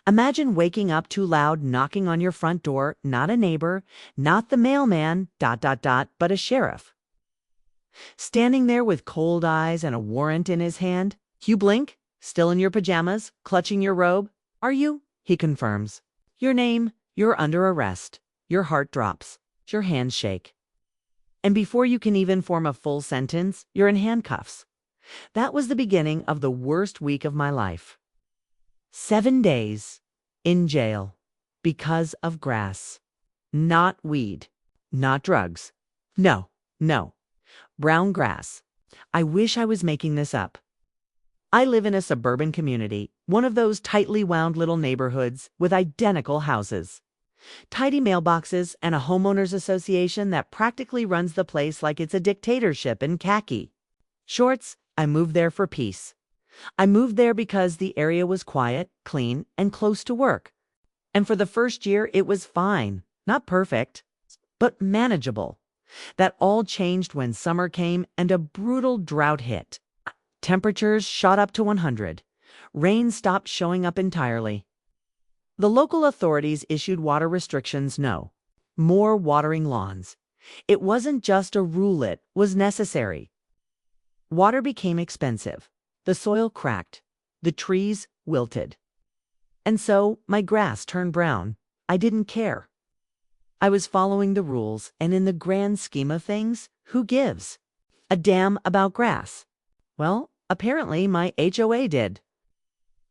Imagine waking up too loud, knocking on your front door, not a neighbor, not the mailman, but a sheriff. Standing there with cold eyes and a warrant in his hand. You blink, still in your pajamas, clutching your robe. Are you? He confirms. Your name, you're under arrest. Your heart drops. Your hands shake. And before you can even form a full sentence, you're in handcuffs. That was the beginning of the worst week of my life. 7 days in jail because of grass. Not weed. Not drugs. No. Brown grass. I wish I was making this up. I live in a suburban community, one of those tightly wound little neighborhoods with identical houses. Tidy mailboxes and a homeowners association that practically runs the place like it's a dictatorship in khaki. Shorts, I moved there for peace. I moved there because the area was quiet, clean, and close to work. And for the first year, it was fine. Not perfect, but manageable. That all changed when summer came and a brutal drought hit. Temperatures shot up to 100. Rain stopped showing up entirely. The local authorities issued water restrictions. No more watering lawns. It wasn't just a rule, it was necessary. Water became expensive. The soil cracked. The trees wilted. And so my grass turned brown. I didn't care. I was following the rules, and in the grand scheme of things, who gives a damn about grass? Well, apparently my HOA did.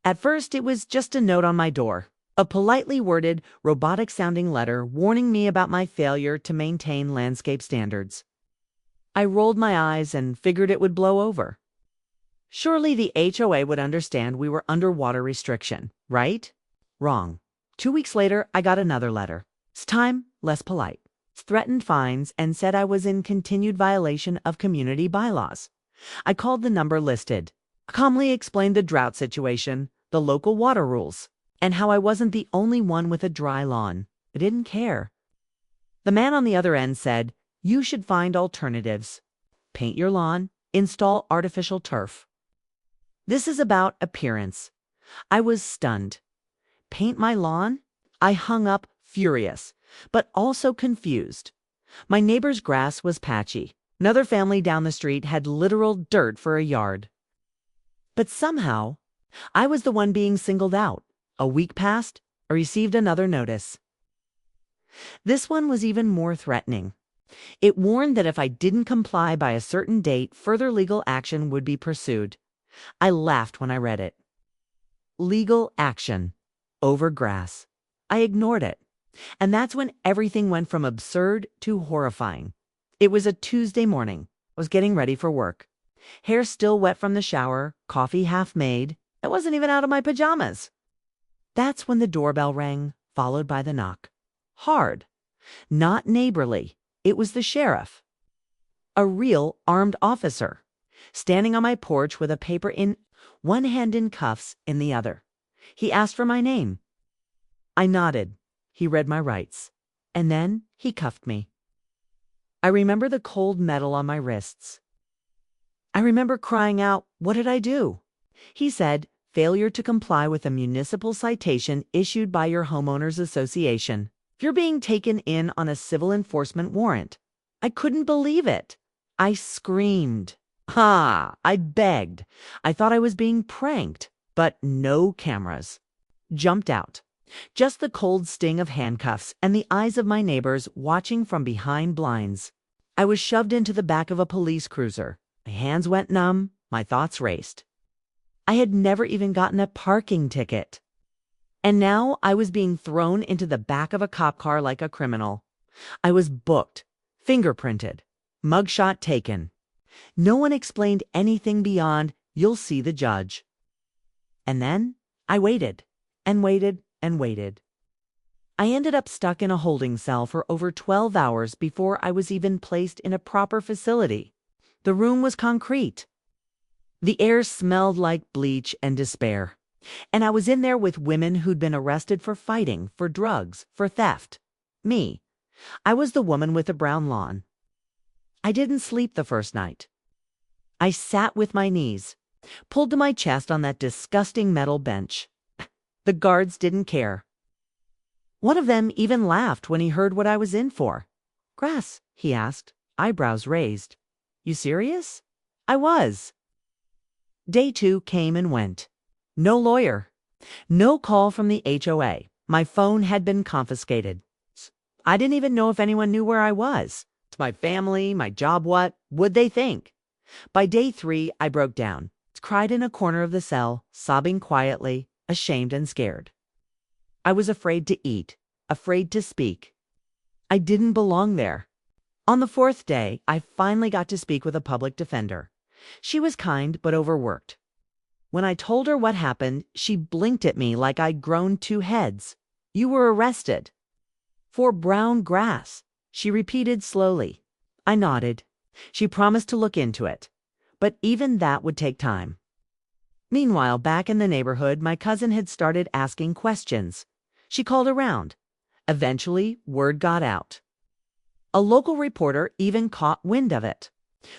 At first, it was just a note on my door, a politely worded, robotic-sounding letter warning me about my failure to maintain landscape standards. I rolled my eyes and figured it would blow over. Surely the HOA would understand we were under water restriction, right? Wrong. 2 weeks later, I got another letter. This time, less polite. Threatened fines and said I was in continued violation of community bylaws. I called the number listed. I calmly explained the drought situation, the local water rules, and how I wasn't the only one with a dry lawn. I didn't care. The man on the other end said, you should find alternatives. Paint your lawn, install artificial turf. This is about appearance. I was stunned. Paint my lawn? I hung up, furious, but also confused. My neighbor's grass was patchy. Another family down the street had literal dirt for a yard. But somehow, I was the one being singled out. A week passed, I received another notice. This one was even more threatening. It warned that if I didn't comply by a certain date, further legal action would be pursued. I laughed when I read it. Legal action over grass. I ignored it. And that's when everything went from absurd to horrifying. It was a Tuesday morning. I was getting ready for work. Hair still wet from the shower, coffee half made. I wasn't even out of my pajamas. That's when the doorbell rang, followed by the knock. Hard. Not neighborly. It was the sheriff. A real armed officer. Standing on my porch with a paper in one hand in cuffs in the other. He asked for my name. I nodded. He read my rights. And then he cuffed me. I remember the cold metal on my wrists. I remember crying out, what did I do? He said, failure to comply with a municipal citation issued by your homeowners association. You're being taken in on a civil enforcement warrant. I couldn't believe it. I screamed. I begged. I thought I was being pranked, but no cameras. Jumped out. Just the cold sting of handcuffs and the eyes of my neighbors watching from behind blinds. I was shoved into the back of a police cruiser. My hands went numb. My thoughts raced. I had never even gotten a parking ticket. And now I was being thrown into the back of a cop car like a criminal. I was booked, fingerprinted, mugshot taken. No one explained anything beyond, you'll see the judge. And then I waited and waited and waited. I ended up stuck in a holding cell for over 12 hours before I was even placed in a proper facility. The room was concrete. The air smelled like bleach and despair. And I was in there with women who'd been arrested for fighting, for drugs, for theft. Me. I was the woman with the brown lawn. I didn't sleep the first night. I sat with my knees, pulled to my chest on that disgusting metal bench. The guards didn't care. One of them even laughed when he heard what I was in for. "Grass?" he asked, eyebrows raised. "You serious?" I was. Day 2 came and went. No lawyer. No call from the HOA. My phone had been confiscated. I didn't even know if anyone knew where I was. To my family, my job, what would they think? By day 3, I broke down, cried in a corner of the cell, sobbing quietly, ashamed and scared. I was afraid to eat, afraid to speak. I didn't belong there. On the 4th day, I finally got to speak with a public defender. She was kind but overworked. When I told her what happened, she blinked at me like I'd grown 2 heads. "You were arrested." "For brown grass," she repeated slowly. I nodded. She promised to look into it. But even that would take time. Meanwhile, back in the neighborhood, my cousin had started asking questions. She called around. Eventually, word got out. A local reporter even caught wind of it.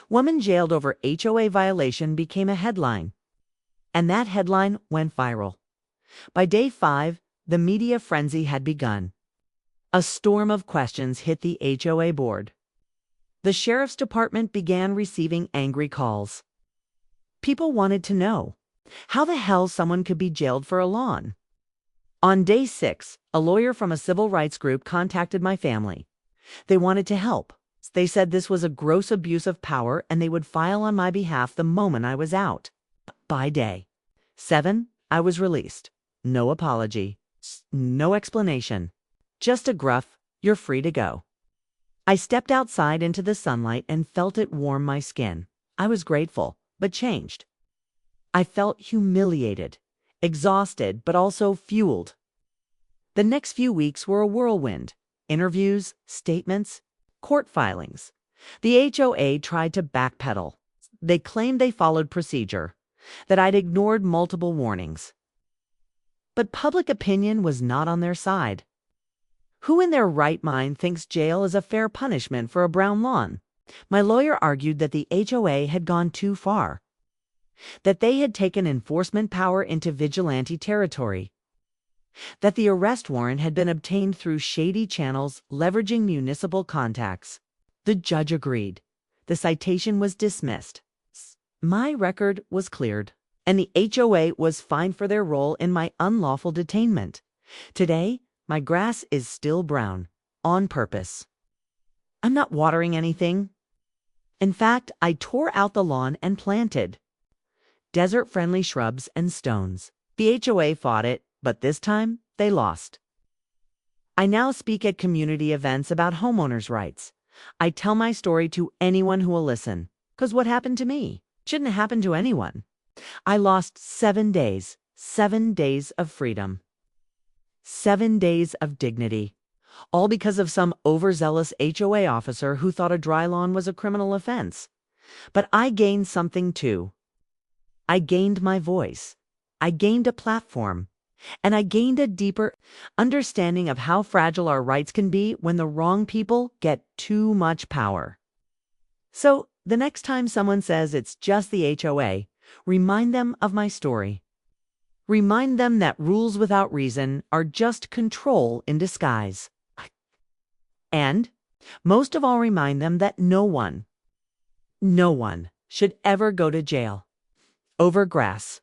"Woman jailed over HOA violation" became a headline. And that headline went viral. By day 5, the media frenzy had begun. A storm of questions hit the HOA board. The sheriff's department began receiving angry calls. People wanted to know how the hell someone could be jailed for a lawn. On day 6, a lawyer from a civil rights group contacted my family. They wanted to help. They said this was a gross abuse of power and they would file on my behalf the moment I was out. By day 7, I was released. No apology, no explanation, just a gruff, "You're free to go." I stepped outside into the sunlight and felt it warm my skin. I was grateful, but changed. I felt humiliated, exhausted, but also fueled. The next few weeks were a whirlwind. Interviews, statements, court filings. The HOA tried to backpedal. They claimed they followed procedure, that I'd ignored multiple warnings. But public opinion was not on their side. Who in their right mind thinks jail is a fair punishment for a brown lawn? My lawyer argued that the HOA had gone too far, that they had taken enforcement power into vigilante territory, that the arrest warrant had been obtained through shady channels leveraging municipal contacts. The judge agreed. The citation was dismissed. My record was cleared, and the HOA was fined for their role in my unlawful detainment. Today, my grass is still brown, on purpose. I'm not watering anything. In fact, I tore out the lawn and planted desert-friendly shrubs and stones. The HOA fought it, but this time they lost. I now speak at community events about homeowners' rights. I tell my story to anyone who will listen, because what happened to me shouldn't happen to anyone. I lost 7 days, 7 days of freedom, 7 days of dignity, all because of some overzealous HOA officer who thought a dry lawn was a criminal offense. But I gained something too. I gained my voice. I gained a platform. And I gained a deeper understanding of how fragile our rights can be when the wrong people get too much power. So, the next time someone says it's just the HOA, remind them of my story. Remind them that rules without reason are just control in disguise. And, most of all, remind them that no one should ever go to jail over grass.